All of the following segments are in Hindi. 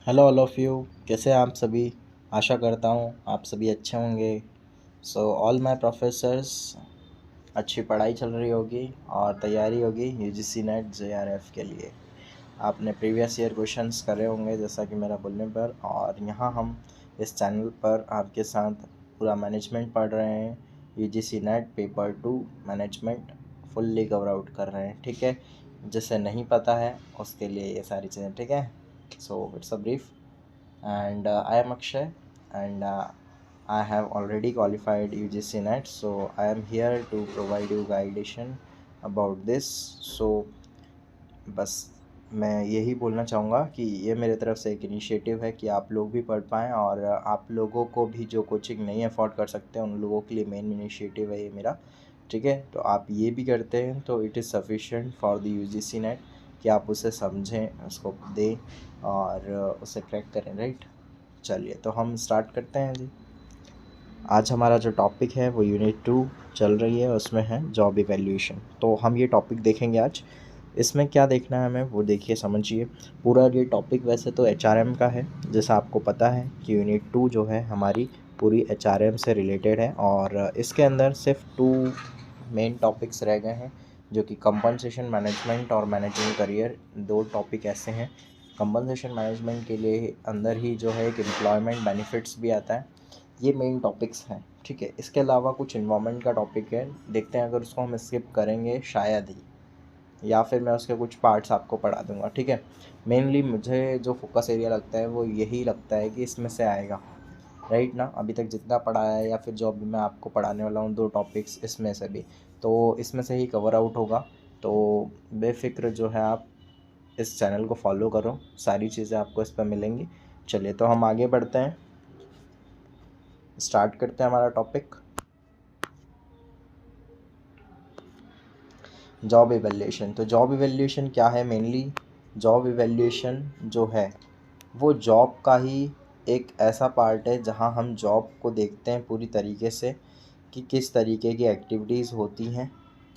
हेलो ऑल ऑफ़ यू, कैसे हैं आप सभी। आशा करता हूँ आप सभी अच्छे होंगे। सो ऑल माय प्रोफेसर्स, अच्छी पढ़ाई चल रही होगी और तैयारी होगी यूजीसी नेट जेआरएफ के लिए। आपने प्रीवियस ईयर क्वेश्चंस करे होंगे जैसा कि मेरा बोलने पर, और यहाँ हम इस चैनल पर आपके साथ पूरा मैनेजमेंट पढ़ रहे हैं। UGC net paper 2 management fully cover out कर रहे हैं, ठीक है। जिसे नहीं पता है उसके लिए ये सारी चीज़ें, ठीक है। So it's a brief and I am Akshay, and I have already qualified UGC NET, so I am here to provide you guidation about this. So बस मैं यही बोलना चाहूँगा कि ये मेरे तरफ से एक इनिशिएटिव है कि आप लोग भी पढ़ पाएँ, और आप लोगों को भी जो कोचिंग नहीं अफोर्ड कर सकते उन लोगों के लिए मेन इनिशिएटिव है ये मेरा, ठीक है। तो आप ये भी करते हैं तो it is sufficient for the UGC net कि आप उसे समझें, उसको दें और उसे क्रैक करें, राइट। चलिए तो हम स्टार्ट करते हैं जी। आज हमारा जो टॉपिक है वो यूनिट 2 चल रही है, उसमें है जॉब इवैल्यूएशन। तो हम ये टॉपिक देखेंगे आज। इसमें क्या देखना है हमें वो देखिए, समझिए। पूरा ये टॉपिक वैसे तो एचआरएम का है, जैसा आपको पता है कि यूनिट 2 जो है हमारी पूरी एचआरएम से रिलेटेड है, और इसके अंदर सिर्फ 2 मेन टॉपिक्स रह गए हैं, जो कि कंपनसेशन मैनेजमेंट और मैनेजिंग करियर। 2 टॉपिक ऐसे हैं। कंपनसेशन मैनेजमेंट के लिए अंदर ही जो है एक एम्प्लॉयमेंट बेनिफिट्स भी आता है। ये मेन टॉपिक्स हैं, ठीक है। इसके अलावा कुछ इन्वायरमेंट का टॉपिक है, देखते हैं अगर उसको हम स्किप करेंगे शायद ही, या फिर मैं उसके कुछ पार्ट्स आपको पढ़ा दूंगा, ठीक है। मेनली मुझे जो फोकस एरिया लगता है वो यही लगता है कि इसमें से आएगा, राइट ना। अभी तक जितना पढ़ाया है या फिर जो अभी मैं आपको पढ़ाने वाला हूँ 2 टॉपिक्स, इसमें से भी तो इसमें से ही कवर आउट होगा। तो बेफिक्र जो है आप इस चैनल को फॉलो करो, सारी चीज़ें आपको इस पर मिलेंगी। चलिए तो हम आगे बढ़ते हैं, स्टार्ट करते हैं हमारा टॉपिक जॉब इवैल्यूएशन। तो जॉब इवैल्यूएशन क्या है मेनली। जॉब इवैल्यूएशन जो है वो जॉब का ही एक ऐसा पार्ट है जहां हम जॉब को देखते हैं पूरी तरीके से कि किस तरीके की एक्टिविटीज़ होती हैं,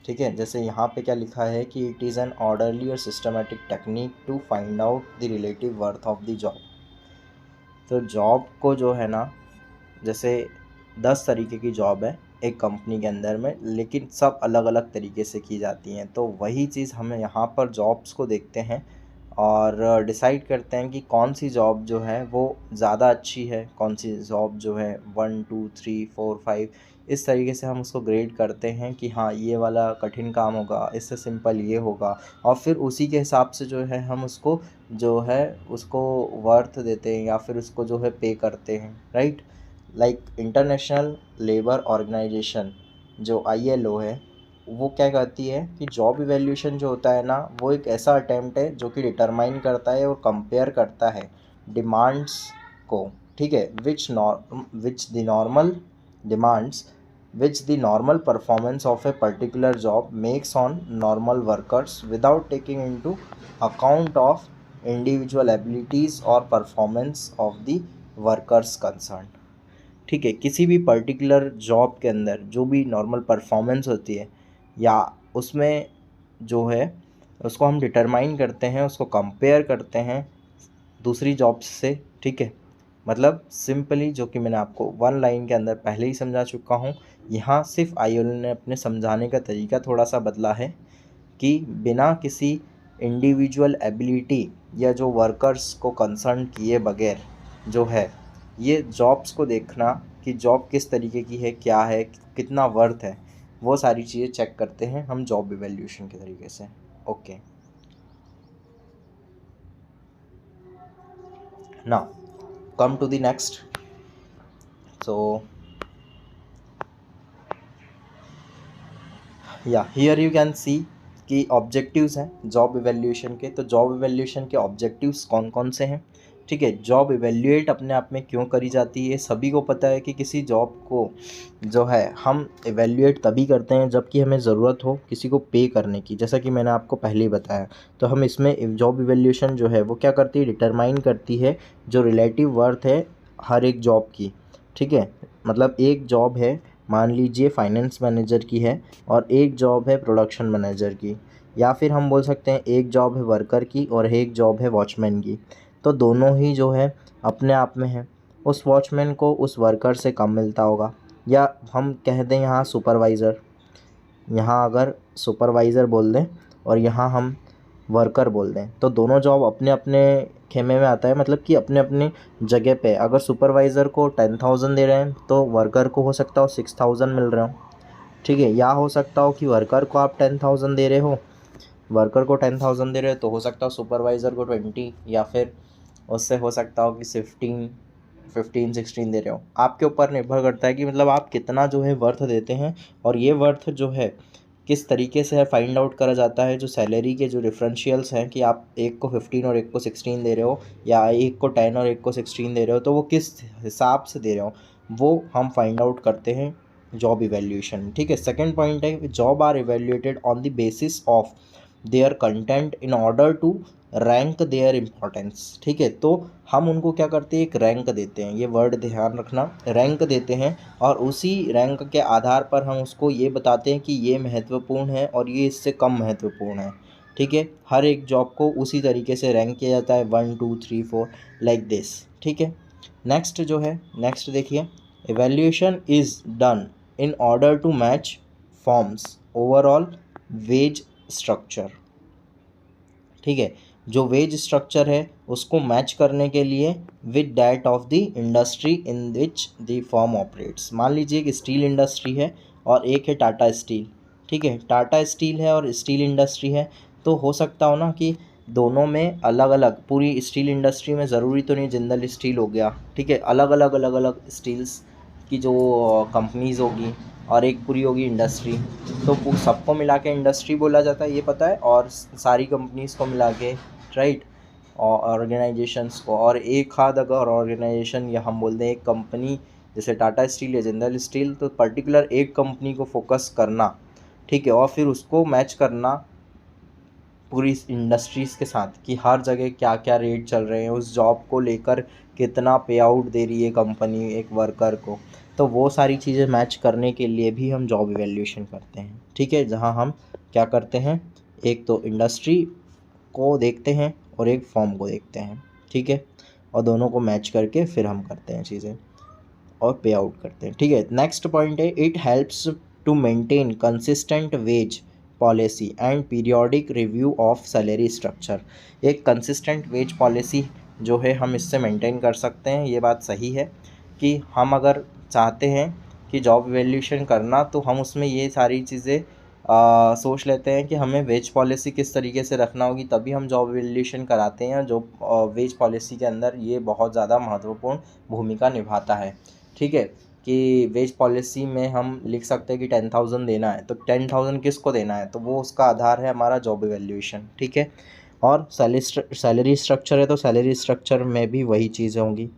ठीक है। जैसे यहाँ पे क्या लिखा है कि इट इज़ एन ऑर्डरली और systematic technique to find out the relative worth of the job. तो जॉब को जो है ना, जैसे 10 तरीके की जॉब है एक कंपनी के अंदर में, लेकिन सब अलग अलग तरीके से की जाती हैं। तो वही चीज़ हमें यहाँ पर जॉब्स को देखते हैं और डिसाइड करते हैं कि कौन सी जॉब जो है वो ज़्यादा अच्छी है, कौन सी जॉब जो है 1 2 3 4 5 इस तरीके से हम उसको ग्रेड करते हैं कि हाँ ये वाला कठिन काम होगा, इससे सिंपल ये होगा, और फिर उसी के हिसाब से जो है हम उसको जो है उसको वर्थ देते हैं या फिर उसको जो है पे करते हैं, right. Like International Labour Organization जो ILO है, वो क्या कहती है कि जॉब इवैल्यूएशन जो होता है ना वो एक ऐसा अटेम्प्ट है जो कि डिटरमाइन करता है और कंपेयर करता है डिमांड्स को, ठीक है, which the normal demands which the normal performance of a particular job makes on normal workers without taking into account of individual abilities or performance of the workers concerned, ठीक है। किसी भी पर्टिकुलर जॉब के अंदर जो भी नॉर्मल परफॉर्मेंस होती है या उसमें जो है उसको हम डिटरमाइन करते हैं, उसको कंपेयर करते हैं दूसरी जॉब्स से, ठीक है। मतलब सिंपली जो कि मैंने आपको 1 लाइन के अंदर पहले ही समझा चुका हूँ, यहाँ सिर्फ ILO ने अपने समझाने का तरीका थोड़ा सा बदला है कि बिना किसी इंडिविजुअल एबिलिटी या जो वर्कर्स को कंसर्न किए बगैर जो है ये जॉब्स को देखना कि जॉब किस तरीके की है, क्या है, कितना वर्थ है, वो सारी चीज़ें चेक करते हैं हम जॉब इवैल्यूएशन के तरीके से। Okay, now come to the next. So yeah here you can see कि ऑब्जेक्टिव्स हैं जॉब इवैल्यूएशन के। तो जॉब इवैल्यूएशन के ऑब्जेक्टिव्स कौन कौन से हैं, ठीक है। जॉब इवैल्यूएट अपने आप में क्यों करी जाती है, सभी को पता है कि किसी जॉब को जो है हम इवैल्यूएट तभी करते हैं जबकि हमें ज़रूरत हो किसी को पे करने की, जैसा कि मैंने आपको पहले ही बताया। तो हम इसमें जॉब इवैल्यूएशन जो है वो क्या करती है, डिटरमाइन करती है जो रिलेटिव वर्थ है हर एक जॉब की, ठीक है। मतलब एक जॉब है, मान लीजिए फाइनेंस मैनेजर की है, और एक जॉब है प्रोडक्शन मैनेजर की, या फिर हम बोल सकते हैं एक जॉब है वर्कर की और एक जॉब है वॉचमैन की। तो दोनों ही जो है अपने आप में है। उस वॉचमैन को उस वर्कर से कम मिलता होगा, या हम कह दें यहाँ सुपरवाइज़र, यहाँ अगर सुपरवाइज़र बोल दें और यहाँ हम वर्कर बोल दें, तो दोनों जॉब अपने अपने खेमे में आता है, मतलब कि अपने अपनी जगह पे। अगर सुपरवाइज़र को 10,000 दे रहे हैं तो वर्कर को हो सकता हो 6,000 मिल रहे हो, ठीक है। या हो सकता हो कि वर्कर को आप 10,000 दे रहे हो, वर्कर को 10,000 दे रहे हो तो हो सकता हो सुपरवाइज़र को 20, या फिर उससे हो सकता हो कि 15-16 दे रहे हो। आपके ऊपर निर्भर करता है कि मतलब आप कितना जो है वर्थ देते हैं, और ये वर्थ जो है किस तरीके से है फाइंड आउट करा जाता है। जो सैलरी के जो डिफरेंशियल्स हैं कि आप एक को 15 और एक को 16 दे रहे हो, या एक को 10 और एक को 16 दे रहे हो, तो वो किस हिसाब से दे रहे हो वो हम फाइंड आउट करते हैं जॉब इवैल्यूएशन, ठीक है। सेकंड पॉइंट है job are evaluated on the basis of their content in order to rank their importance, ठीक है। तो हम उनको क्या करते हैं, एक रैंक देते हैं, ये वर्ड ध्यान रखना, रैंक देते हैं, और उसी रैंक के आधार पर हम उसको ये बताते हैं कि ये महत्वपूर्ण है और ये इससे कम महत्वपूर्ण है, ठीक है। हर एक जॉब को उसी तरीके से रैंक किया जाता है 1 2 3 4 लाइक दिस, ठीक है। नेक्स्ट जो है, नेक्स्ट देखिए, evaluation is done in order to match forms overall wage structure, ठीक है। जो वेज स्ट्रक्चर है उसको मैच करने के लिए with that of the industry in which the firm operates. मान लीजिए एक स्टील इंडस्ट्री है और एक है टाटा स्टील, ठीक है। टाटा स्टील है और स्टील इंडस्ट्री है, तो हो सकता हो ना कि दोनों में अलग अलग, पूरी स्टील इंडस्ट्री में ज़रूरी तो नहीं जिंदल स्टील हो गया, ठीक है, अलग अलग स्टील्स की जो कंपनीज़ होगी और एक पूरी होगी इंडस्ट्री, तो सबको मिला के इंडस्ट्री बोला जाता है, ये पता है। और सारी कंपनीज़ को मिला के, राइट, और ऑर्गेनाइजेशंस को, और एक हाथ अगर ऑर्गेनाइजेशन या हम बोल दें एक कंपनी जैसे टाटा स्टील या जिंदल स्टील, तो पर्टिकुलर एक कंपनी को फोकस करना, ठीक है, और फिर उसको मैच करना पूरी इंडस्ट्रीज़ के साथ कि हर जगह क्या क्या रेट चल रहे हैं, उस जॉब को लेकर कितना पे आउट दे रही है कंपनी एक वर्कर को, तो वो सारी चीज़ें मैच करने के लिए भी हम जॉब इवैल्यूएशन करते हैं, ठीक है। जहाँ हम क्या करते हैं, एक तो इंडस्ट्री को देखते हैं और एक फॉर्म को देखते हैं, ठीक है, और दोनों को मैच करके फिर हम करते हैं चीज़ें और पे आउट करते हैं, ठीक है। नेक्स्ट पॉइंट है it helps to maintain consistent wage policy and periodic review of salary structure. एक कंसिस्टेंट वेज पॉलिसी जो है हम इससे मेंटेन कर सकते हैं। ये बात सही है कि हम अगर चाहते हैं कि जॉब इवैल्यूएशन करना, तो हम उसमें ये सारी चीज़ें सोच लेते हैं कि हमें वेज पॉलिसी किस तरीके से रखना होगी, तभी हम जॉब इवैल्यूएशन कराते हैं। जो वेज पॉलिसी के अंदर ये बहुत ज़्यादा महत्वपूर्ण भूमिका निभाता है, ठीक है, कि वेज पॉलिसी में हम लिख सकते हैं कि 10,000 देना है, तो 10,000 किसको देना है, तो वो उसका आधार है हमारा जॉब इवैल्यूएशन, ठीक है। और सैलरी स्ट्रक्चर है तो सैलरी स्ट्रक्चर में भी वही चीज़ें होंगी,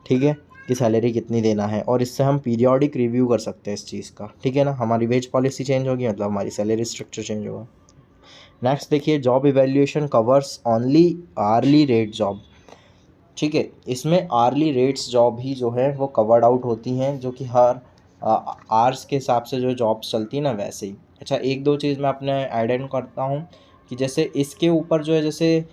ठीक है, कि सैलरी कितनी देना है, और इससे हम पीरियोडिक रिव्यू कर सकते हैं इस चीज़ का, ठीक है ना। हमारी वेज पॉलिसी चेंज होगी मतलब हमारी सैलरी स्ट्रक्चर चेंज होगा। नेक्स्ट देखिए, job evaluation covers only early rate job, ठीक है। इसमें आर्ली रेट्स जॉब ही जो है वो कवर्ड आउट होती हैं, जो कि हर आवर्स के हिसाब से जो जॉब्स चलती है ना वैसे ही। अच्छा, एक दो चीज़ मैं अपने ऐड इन करता हूँ कि जैसे इसके ऊपर जो है, जैसे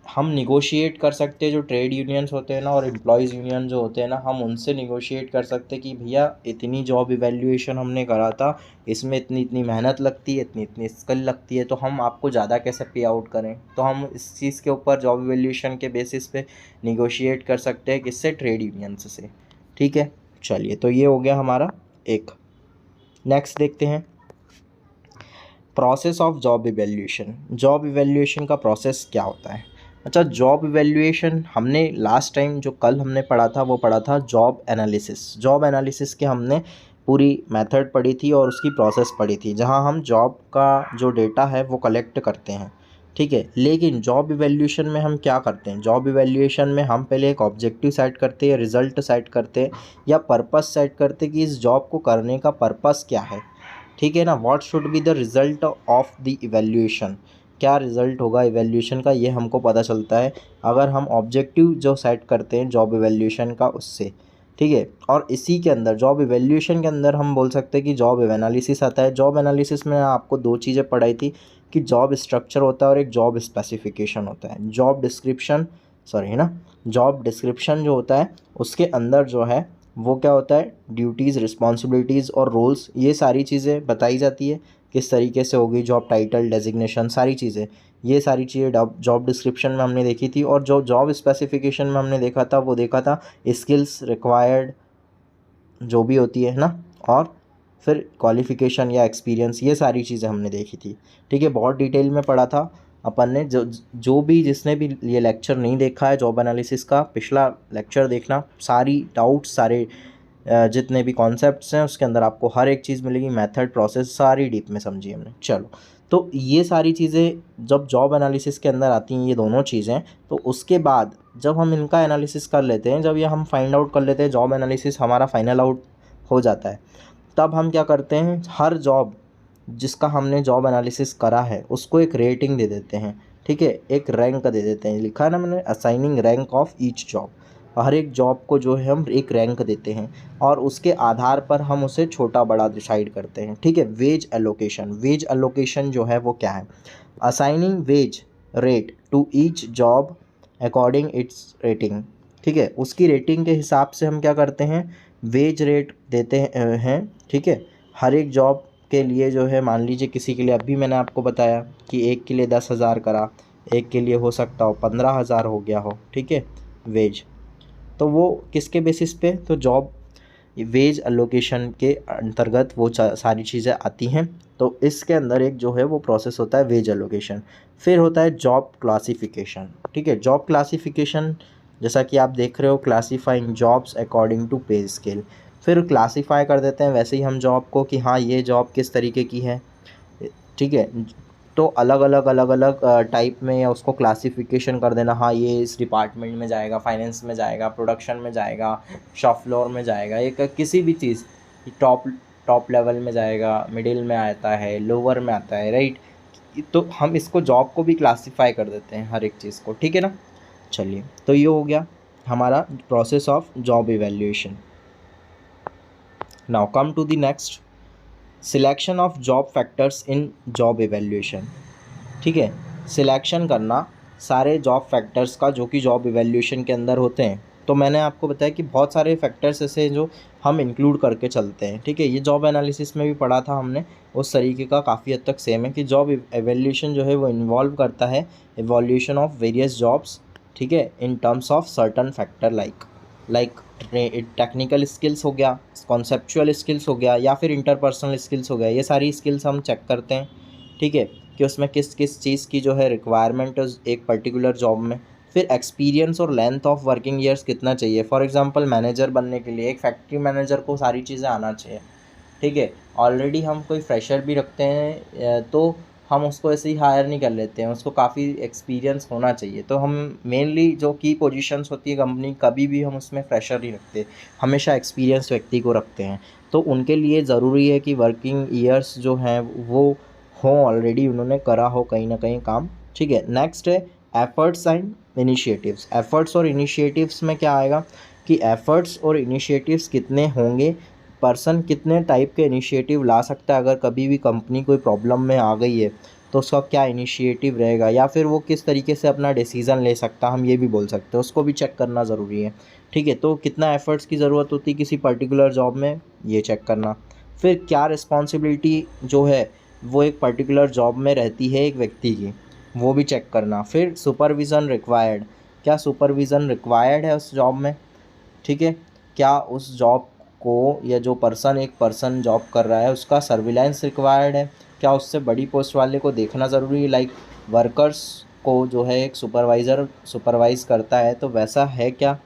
हम निगोशिएट कर सकते हैं, जो ट्रेड यूनियंस होते हैं ना और एम्प्लॉयज़ यूनियन जो होते हैं ना, हम उनसे निगोशिएट कर सकते हैं कि भैया इतनी जॉब इवैल्यूएशन हमने करा था, इसमें इतनी इतनी मेहनत लगती है, इतनी इतनी स्किल लगती है, तो हम आपको ज़्यादा कैसे पे आउट करें। तो हम इस चीज़ के ऊपर जॉब इवैल्यूएशन के बेसिस पे निगोशिएट कर सकते हैं, किससे, ट्रेड यूनियंस से, ठीक है। चलिए, तो ये हो गया हमारा एक। नेक्स्ट देखते हैं process of job evaluation. Job evaluation का प्रोसेस क्या होता है। अच्छा, जॉब इवैल्यूएशन हमने लास्ट टाइम जो कल हमने पढ़ा था वो पढ़ा था जॉब एनालिसिस। जॉब एनालिसिस के हमने पूरी मेथड पढ़ी थी और उसकी प्रोसेस पढ़ी थी, जहां हम जॉब का जो डेटा है वो कलेक्ट करते हैं, ठीक है। लेकिन जॉब इवैल्यूएशन में हम क्या करते हैं, जॉब इवैल्यूएशन में हम पहले एक ऑब्जेक्टिव सेट करते हैं, रिजल्ट सेट करते हैं, या पर्पस सेट करते हैं कि इस जॉब को करने का पर्पस क्या है, ठीक है ना। What should be the result of the evaluation, क्या रिज़ल्ट होगा इवैल्यूएशन का, ये हमको पता चलता है अगर हम ऑब्जेक्टिव जो सेट करते हैं जॉब इवैल्यूएशन का उससे, ठीक है। और इसी के अंदर जॉब इवैल्यूएशन के अंदर हम बोल सकते हैं कि जॉब एनालिसिस आता है। जॉब एनालिसिस में आपको दो चीज़ें पढ़ाई थी कि जॉब स्ट्रक्चर होता है और एक जॉब स्पेसिफिकेशन होता है। जॉब डिस्क्रिप्शन सॉरी है ना, जॉब डिस्क्रिप्शन जो होता है उसके अंदर जो है वो क्या होता है, ड्यूटीज़, रिस्पॉन्सिबिलिटीज़ और रोल्स, ये सारी चीज़ें बताई जाती है किस तरीके से होगी, जॉब टाइटल, डेजिग्नेशन, सारी चीज़ें, ये सारी चीज़ें जॉब डिस्क्रिप्शन में हमने देखी थी। और जो जॉब स्पेसिफिकेशन में हमने देखा था वो देखा था स्किल्स रिक्वायर्ड जो भी होती है ना, और फिर क्वालिफ़िकेशन या एक्सपीरियंस, ये सारी चीज़ें हमने देखी थी। ठीक है, बहुत डिटेल में पढ़ा था अपन ने। जो भी जिसने भी ये लेक्चर नहीं देखा है जॉब एनालिसिस का, पिछला लेक्चर देखना, सारी डाउट्स, सारे जितने भी कॉन्सेप्ट्स हैं उसके अंदर आपको हर एक चीज़ मिलेगी, मेथड, प्रोसेस, सारी डीप में समझी हमने। चलो, तो ये सारी चीज़ें जब जॉब एनालिसिस के अंदर आती हैं, ये दोनों चीज़ें, तो उसके बाद जब हम इनका एनालिसिस कर लेते हैं, जब ये हम फाइंड आउट कर लेते हैं, जॉब एनालिसिस हमारा फाइनल आउट हो जाता है, तब हम क्या करते हैं, हर जॉब जिसका हमने जॉब एनालिसिस करा है उसको एक रेटिंग दे देते हैं। ठीक है, एक रैंक दे देते हैं, लिखा है ना मैंने, assigning rank of each job. हर एक जॉब को जो है हम एक रैंक देते हैं और उसके आधार पर हम उसे छोटा बड़ा डिसाइड करते हैं। ठीक है, वेज एलोकेशन, वेज एलोकेशन जो है वो क्या है, assigning wage rate to each job according its rating. ठीक है, उसकी रेटिंग के हिसाब से हम क्या करते हैं, वेज रेट देते हैं। ठीक है, हर एक जॉब के लिए जो है, मान लीजिए किसी के लिए, अभी मैंने आपको बताया कि एक के लिए 10,000 करा, एक के लिए हो सकता हो 15,000 हो गया हो। ठीक है, वेज, तो वो किसके बेसिस पे, तो जॉब वेज एलोकेशन के अंतर्गत वो सारी चीज़ें आती हैं। तो इसके अंदर एक जो है वो प्रोसेस होता है वेज एलोकेशन। फिर होता है जॉब क्लासिफिकेशन। ठीक है, जॉब क्लासिफिकेशन जैसा कि आप देख रहे हो, classifying jobs according to pay scale. फिर क्लासीफाई कर देते हैं वैसे ही हम जॉब को कि हाँ ये जॉब किस तरीके की है। ठीक है, तो अलग अलग टाइप में या उसको क्लासिफिकेशन कर देना, हाँ ये इस डिपार्टमेंट में जाएगा, फाइनेंस में जाएगा, प्रोडक्शन में जाएगा, शॉप फ्लोर में जाएगा, एक किसी भी चीज़ टॉप लेवल में जाएगा, मिडिल में आता है, लोअर में आता है, राइट। तो हम इसको जॉब को भी क्लासीफाई कर देते हैं हर एक चीज़ को। ठीक है ना, चलिए, तो ये हो गया हमारा process of job evaluation. Now come to the next, selection of job factors in job evaluation. ठीक है, सिलेक्शन करना सारे जॉब फैक्टर्स का जो कि जॉब इवैल्यूएशन के अंदर होते हैं। तो मैंने आपको बताया कि बहुत सारे फैक्टर्स ऐसे जो हम इंक्लूड करके चलते हैं। ठीक है, ये जॉब एनालिसिस में भी पढ़ा था हमने, उस तरीके का काफ़ी हद तक सेम है कि जॉब इवैल्यूएशन जो है वो इन्वॉल्व करता है इवैल्यूएशन ऑफ वेरियस जॉब्स। ठीक है, in terms of certain factor like technical skills हो गया, कॉन्सेप्चुअल स्किल्स हो गया, या फिर इंटरपर्सनल स्किल्स हो गया, ये सारी स्किल्स हम चेक करते हैं। ठीक है, कि उसमें किस किस चीज़ की जो है रिक्वायरमेंट है एक पर्टिकुलर जॉब में। फिर एक्सपीरियंस और लेंथ ऑफ वर्किंग ईयर्स कितना चाहिए। फॉर एग्जांपल मैनेजर बनने के लिए एक फैक्ट्री मैनेजर को सारी चीज़ें आना चाहिए। ठीक है, ऑलरेडी हम कोई फ्रेशर भी रखते हैं तो हम उसको ऐसे ही हायर नहीं कर लेते हैं, उसको काफ़ी एक्सपीरियंस होना चाहिए। तो हम मेनली जो की पोजीशंस होती है कंपनी, कभी भी हम उसमें फ्रेशर नहीं रखते, हमेशा एक्सपीरियंस व्यक्ति को रखते हैं। तो उनके लिए ज़रूरी है कि वर्किंग ईयर्स जो हैं वो हो, ऑलरेडी उन्होंने करा हो कहीं ना कहीं काम। ठीक है, नेक्स्ट है एफर्ट्स एंड इनिशिएटिव्स। एफर्ट्स और इनिशिएटिव्स में क्या आएगा कि एफर्ट्स और इनिशिएटिव्स कितने होंगे, पर्सन कितने टाइप के इनिशिएटिव ला सकता है, अगर कभी भी कंपनी कोई प्रॉब्लम में आ गई है तो उसका क्या इनिशिएटिव रहेगा, या फिर वो किस तरीके से अपना डिसीज़न ले सकता, हम ये भी बोल सकते हैं, उसको भी चेक करना ज़रूरी है। ठीक है, तो कितना एफर्ट्स की ज़रूरत होती है किसी पर्टिकुलर जॉब में, ये चेक करना। फिर क्या रिस्पॉन्सिबिलिटी जो है वो एक पर्टिकुलर जॉब में रहती है एक व्यक्ति की, वो भी चेक करना। फिर सुपरविज़न रिक्वायर्ड, क्या सुपरविज़न रिक्वायर्ड है उस जॉब में। ठीक है, क्या उस जॉब को, या जो पर्सन, एक पर्सन जॉब कर रहा है उसका सर्विलांस रिक्वायर्ड है, क्या उससे बड़ी पोस्ट वाले को देखना ज़रूरी है, लाइक वर्कर्स को जो है एक सुपरवाइज़र सुपरवाइज़ करता है, तो वैसा है क्या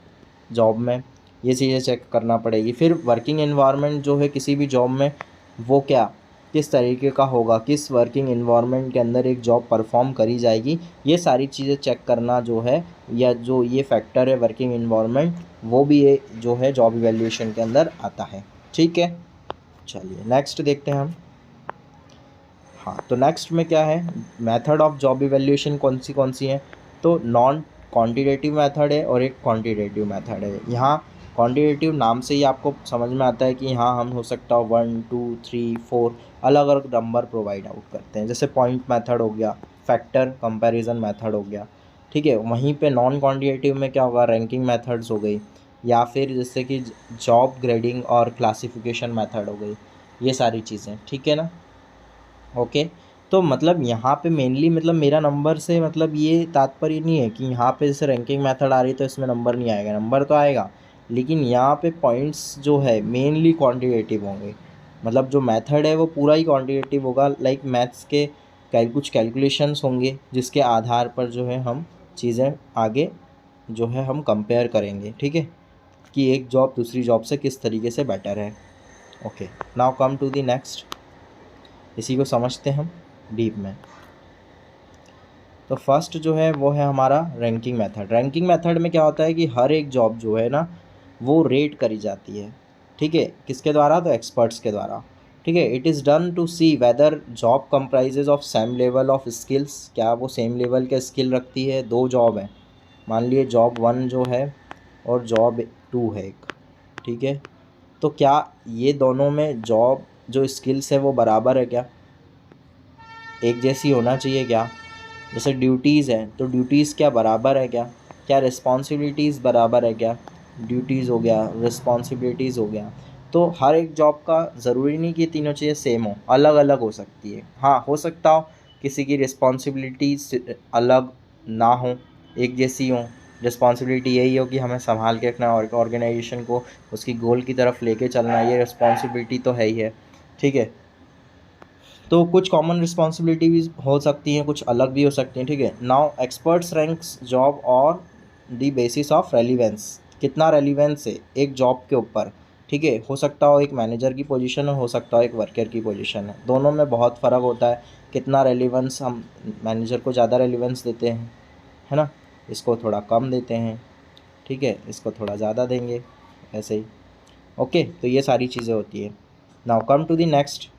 जॉब में, ये चीज़ें चेक करना पड़ेगी। फिर वर्किंग एनवायरनमेंट जो है किसी भी जॉब में वो क्या किस तरीके का होगा, किस वर्किंग एनवायरनमेंट के अंदर एक जॉब परफॉर्म करी जाएगी, ये सारी चीज़ें चेक करना जो है, या जो ये फैक्टर है वर्किंग एनवायरनमेंट, वो भी ये जो है जॉब इवैल्यूएशन के अंदर आता है। ठीक है, चलिए नेक्स्ट देखते हैं हम। हाँ, तो नेक्स्ट में क्या है, मेथड ऑफ जॉब इवैल्यूएशन कौन सी है, तो नॉन क्वांटिटेटिव मेथड है और एक क्वांटिटेटिव मेथड है। यहाँ क्वांटिटेटिव नाम से ही आपको समझ में आता है कि यहाँ हम हो सकता हो 1 2 3 4 अलग अलग नंबर प्रोवाइड आउट करते हैं, जैसे पॉइंट मेथड हो गया, फैक्टर कंपैरिजन मेथड हो गया, ठीक है। वहीं पे नॉन क्वांटिटेटिव में क्या होगा, रैंकिंग मेथड्स हो गई, या फिर जैसे कि जॉब ग्रेडिंग और क्लासिफिकेशन मेथड हो गई, ये सारी चीज़ें, ठीक है ना। ओके। तो मतलब यहाँ पे मेनली मतलब मेरा नंबर से मतलब ये तात्पर्य नहीं है कि यहाँ पे जैसे रैंकिंग मेथड आ रही तो इसमें नंबर नहीं आएगा, नंबर तो आएगा, लेकिन यहाँ पे पॉइंट्स जो है मेनली क्वांटिटेटिव होंगे। मतलब जो मेथड है वो पूरा ही क्वांटिटेटिव होगा, लाइक मैथ्स के कुछ कैलकुलेशंस होंगे जिसके आधार पर जो है हम चीज़ें आगे जो है हम कंपेयर करेंगे, ठीक है, कि एक जॉब दूसरी जॉब से किस तरीके से बेटर है। Okay, now come to the next, इसी को समझते हम डीप में। तो फर्स्ट जो है वो है हमारा रैंकिंग मेथड। रैंकिंग मेथड में क्या होता है कि हर एक जॉब जो है ना वो रेट करी जाती है, ठीक है, किसके द्वारा, तो एक्सपर्ट्स के द्वारा, ठीक है। It is done to see whether job comprises of same level of skills, क्या वो सेम लेवल के स्किल रखती है। दो जॉब है, मान लिए जॉब 1 जो है और जॉब 2 है एक, ठीक है, तो क्या ये दोनों में जॉब जो स्किल्स है वो बराबर है क्या, एक जैसी होना चाहिए क्या। जैसे ड्यूटीज़ है तो ड्यूटीज़ क्या बराबर है क्या, क्या रिस्पॉन्सिबिलिटीज़ बराबर है क्या, ड्यूटीज़ हो गया, रिस्पॉन्सिबिलिटीज़ हो गया। तो हर एक जॉब का ज़रूरी नहीं कि तीनों चीज़ें सेम हो, अलग अलग हो सकती है। हाँ, हो सकता हो किसी की रिस्पॉन्सिबिलिटीज़ अलग ना हो, एक जैसी हो। रिस्पॉन्सिबिलिटी यही हो कि हमें संभाल के रखना और ऑर्गेनाइजेशन को उसकी गोल की तरफ लेके चलना, ये रिस्पॉन्सिबिलिटी तो है ही है, ठीक है। तो कुछ कॉमन रिस्पॉन्सिबिलिटी भी हो सकती हैं, कुछ अलग भी हो सकती हैं, ठीक है। नाउ एक्सपर्ट्स रैंक्स जॉब और द बेसिस ऑफ रेलिवेंस, कितना रेलिवेंस है एक जॉब के ऊपर, ठीक है। हो सकता हो एक मैनेजर की पोजीशन हो सकता हो एक वर्कर की पोजीशन है, दोनों में बहुत फ़र्क होता है। कितना रेलिवेंस हम मैनेजर को ज़्यादा रेलिवेंस देते हैं, है ना, इसको थोड़ा कम देते हैं, ठीक है, इसको थोड़ा ज़्यादा देंगे, ऐसे ही। ओके, तो ये सारी चीज़ें होती है। Now come to the next.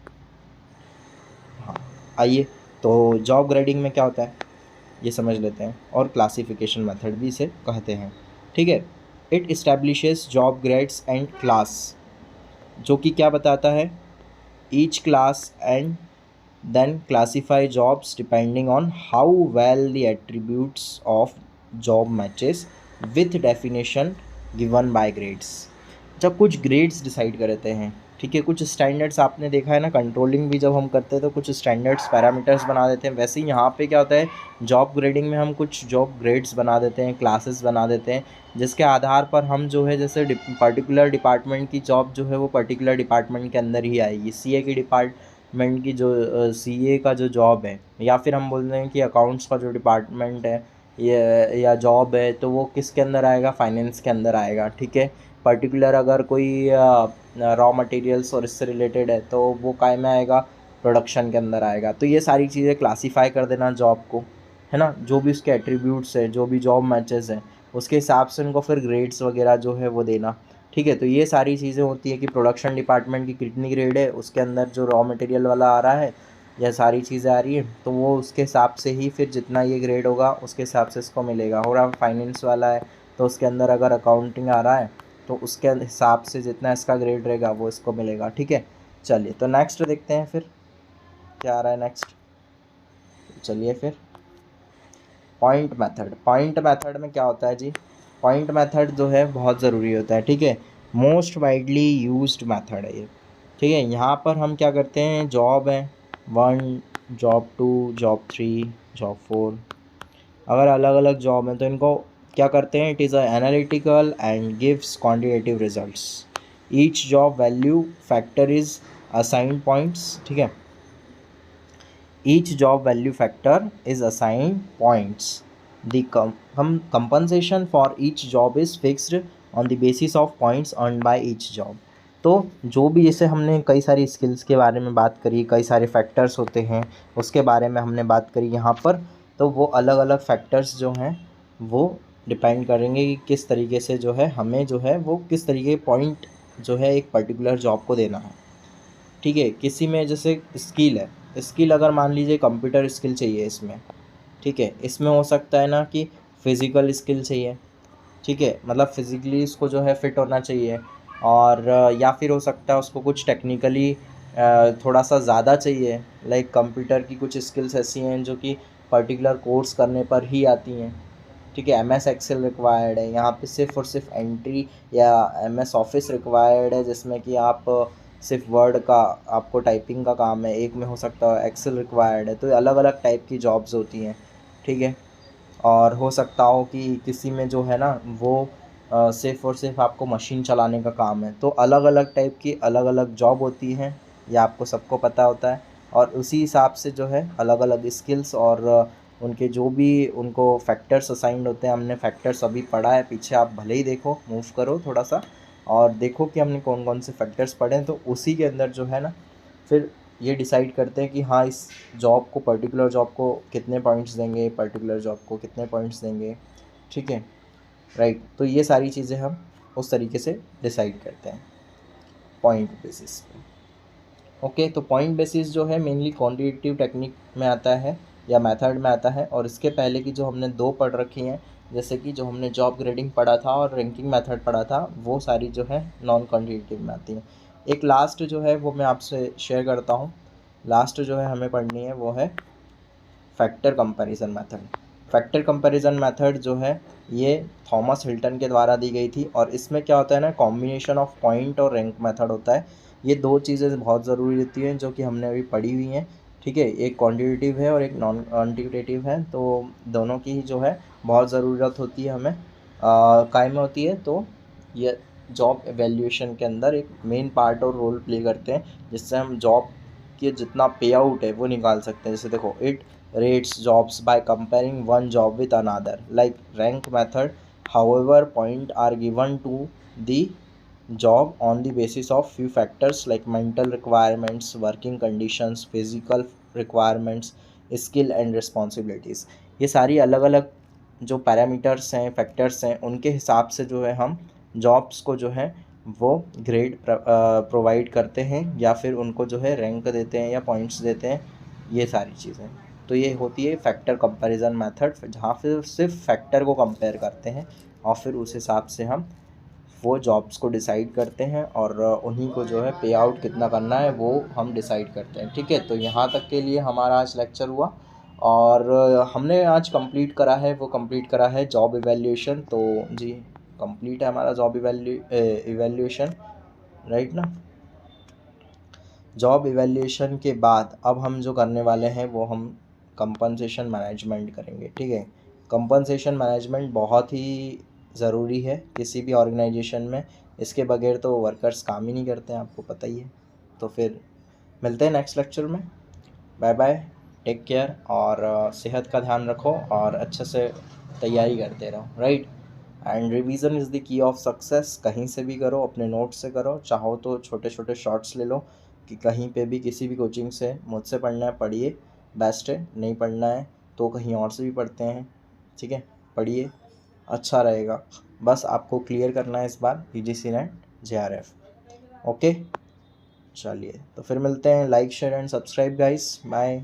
हाँ, आइए, तो जॉब ग्रेडिंग में क्या होता है ये समझ लेते हैं, और क्लासिफिकेशन मेथड भी इसे कहते हैं, ठीक है। It establishes job grades and class, जो कि क्या बताता है, each class and then classify jobs depending on how well the attributes of job matches with definition given by grades. जब कुछ ग्रेड्स डिसाइड करते हैं, ठीक है, कुछ स्टैंडर्ड्स, आपने देखा है ना कंट्रोलिंग भी जब हम करते हैं तो कुछ स्टैंडर्ड्स पैरामीटर्स बना देते हैं, वैसे ही यहाँ पे क्या होता है, जॉब ग्रेडिंग में हम कुछ जॉब ग्रेड्स बना देते हैं, क्लासेस बना देते हैं, जिसके आधार पर हम जो है जैसे पर्टिकुलर डिपार्टमेंट की जॉब जो है वो पर्टिकुलर डिपार्टमेंट के अंदर ही आएगी। सीए की डिपार्टमेंट की जो सीए का जो जॉब है, या फिर हम बोल रहे हैं कि अकाउंट्स का जो डिपार्टमेंट है ये या जॉब है, तो वो किसके अंदर आएगा, फाइनेंस के अंदर आएगा, ठीक है। पर्टिकुलर अगर कोई रॉ मटेरियल्स और इससे रिलेटेड है तो वो काय में आएगा, प्रोडक्शन के अंदर आएगा। तो ये सारी चीज़ें क्लासीफाई कर देना जॉब को, है ना, जो भी उसके एट्रीब्यूट्स है, जो भी जॉब मैचेस हैं, उसके हिसाब से उनको फिर ग्रेड्स वगैरह जो है वो देना, ठीक है। तो ये सारी चीज़ें होती है कि प्रोडक्शन डिपार्टमेंट की कितनी ग्रेड है, उसके अंदर जो रॉ मटेरियल वाला आ रहा है, यह सारी चीज़ें आ रही है, तो वो उसके हिसाब से ही फिर जितना ये ग्रेड होगा उसके हिसाब से इसको मिलेगा। और अब फाइनेंस वाला है तो उसके अंदर अगर अकाउंटिंग आ रहा है तो उसके हिसाब से जितना इसका ग्रेड रहेगा वो इसको मिलेगा, ठीक है। चलिए, तो नेक्स्ट देखते हैं फिर क्या आ रहा है नेक्स्ट। चलिए फिर पॉइंट मेथड। पॉइंट मेथड में क्या होता है जी, पॉइंट मेथड जो है बहुत ज़रूरी होता है, ठीक है। मोस्ट वाइडली यूज्ड मेथड है ये, ठीक है। यहाँ पर हम क्या करते हैं, जॉब है 1, जॉब 2, जॉब 3, जॉब 4, अगर अलग अलग जॉब हैं तो इनको क्या करते हैं, it is a analytical and gives quantitative results. Each job value factor is assigned points, ठीक है। Each job value factor is assigned points. The compensation for each job is fixed on the basis of points earn by each job. तो जो भी, जैसे हमने कई सारी स्किल्स के बारे में बात करी, कई सारे फैक्टर्स होते हैं उसके बारे में हमने बात करी यहाँ पर, तो वो अलग अलग फैक्टर्स जो हैं वो डिपेंड करेंगे कि किस तरीके से जो है हमें जो है वो किस तरीके पॉइंट जो है एक पर्टिकुलर जॉब को देना है, ठीक है। किसी में जैसे स्किल है, स्किल अगर मान लीजिए कंप्यूटर स्किल चाहिए इसमें, ठीक है, इसमें हो सकता है ना कि फ़िज़िकल स्किल चाहिए, ठीक है, मतलब फिज़िकली इसको जो है फिट होना चाहिए, और या फिर हो सकता है उसको कुछ टेक्निकली थोड़ा सा ज़्यादा चाहिए, लाइक कंप्यूटर की कुछ स्किल्स ऐसी हैं जो कि पर्टिकुलर कोर्स करने पर ही आती हैं, ठीक है। MS एक्सेल रिक्वायर्ड है, यहाँ पे सिर्फ और सिर्फ एंट्री या MS ऑफिस रिक्वायर्ड है, जिसमें कि आप सिर्फ वर्ड का आपको टाइपिंग का काम है, एक में हो सकता है एक्सेल रिक्वायर्ड है। तो ये अलग अलग टाइप की जॉब्स होती हैं, ठीक है। और हो सकता हो कि किसी में जो है ना वो सिर्फ और सिर्फ आपको मशीन चलाने का काम है। तो अलग अलग टाइप की अलग अलग जॉब होती हैं, ये आपको सबको पता होता है। और उसी हिसाब से जो है अलग अलग स्किल्स और उनके जो भी उनको फैक्टर्स असाइंड होते हैं, हमने फैक्टर्स अभी पढ़ा है पीछे, आप भले ही देखो, मूव करो थोड़ा सा और देखो कि हमने कौन कौन से फैक्टर्स पढ़े हैं। तो उसी के अंदर जो है ना फिर ये डिसाइड करते हैं कि हाँ इस जॉब को, पर्टिकुलर जॉब को कितने पॉइंट्स देंगे, पर्टिकुलर जॉब को कितने पॉइंट्स देंगे, ठीक है, राइट। तो ये सारी चीज़ें हम उस तरीके से डिसाइड करते हैं पॉइंट बेसिस पे। ओके, तो पॉइंट बेसिस जो है मेनली क्वांटिटेटिव टेक्निक में आता है या मेथड में आता है। और इसके पहले की जो हमने दो पढ़ रखी हैं, जैसे कि जो हमने जॉब ग्रेडिंग पढ़ा था और रैंकिंग मेथड पढ़ा था, वो सारी जो है नॉन क्वांटिटेटिव में आती हैं। एक लास्ट जो है वो मैं आपसे शेयर करता हूँ, लास्ट जो है हमें पढ़नी है वो है factor comparison method. Factor comparison method जो है ये थॉमस हिल्टन के द्वारा दी गई थी। और इसमें क्या होता है ना, कॉम्बिनेशन ऑफ पॉइंट और रैंक मेथड होता है। ये दो चीज़ें बहुत ज़रूरी रहती हैं जो कि हमने अभी पढ़ी हुई हैं, ठीक है। एक क्वांटिटेटिव है और एक नॉन क्वांटिटेटिव है, तो दोनों की ही जो है बहुत ज़रूरत होती है हमें, काय में होती है। तो ये जॉब एवेल्यूएशन के अंदर एक मेन पार्ट और रोल प्ले करते हैं, जिससे हम जॉब के जितना पे आउट है वो निकाल सकते हैं। जैसे देखो, it rates jobs by comparing one job with another, like rank method. However, points are given to the job on the basis of few factors like mental requirements, working conditions, physical requirements, skill and responsibilities. ये सारी अलग अलग जो पैरामीटर्स हैं, फैक्टर्स हैं, उनके हिसाब से जो है हम जॉब्स को जो है वो ग्रेड प्रोवाइड करते हैं या फिर उनको जो है रैंक देते हैं या पॉइंट्स देते हैं, ये सारी चीज़ें। तो ये होती है फैक्टर कंपैरिजन मेथड, जहाँ फिर सिर्फ फैक्टर को कंपेयर करते हैं और फिर उस हिसाब से हम वो जॉब्स को डिसाइड करते हैं और उन्हीं को जो है पे आउट कितना करना है वो हम डिसाइड करते हैं, ठीक है। तो यहाँ तक के लिए हमारा आज लेक्चर हुआ और हमने आज कंप्लीट करा है, वो कंप्लीट करा है जॉब इवैल्यूएशन। तो जी कंप्लीट है हमारा जॉब इवैल्यूएशन, राइट ना। जॉब इवैल्यूएशन के बाद अब हम जो करने वाले हैं वो हम कंपनसेशन मैनेजमेंट करेंगे, ठीक है। कंपनसेशन मैनेजमेंट बहुत ही ज़रूरी है किसी भी ऑर्गेनाइजेशन में, इसके बगैर तो वर्कर्स काम ही नहीं करते हैं, आपको पता ही है। तो फिर मिलते हैं नेक्स्ट लेक्चर में, बाय बाय, टेक केयर और सेहत का ध्यान रखो और अच्छे से तैयारी करते रहो, right. And revision is the key of success. कहीं से भी करो, अपने नोट से करो, चाहो तो छोटे छोटे शॉर्ट्स ले लो कि कहीं पे भी किसी भी कोचिंग से मुझसे पढ़ना है पढ़िए, बेस्ट है। नहीं पढ़ना है तो कहीं और से भी पढ़ते हैं, ठीक है, पढ़िए, अच्छा रहेगा। बस आपको क्लियर करना है इस बार UGC नेट JRF। ओके, चलिए तो फिर मिलते हैं। Like share and subscribe guys, bye.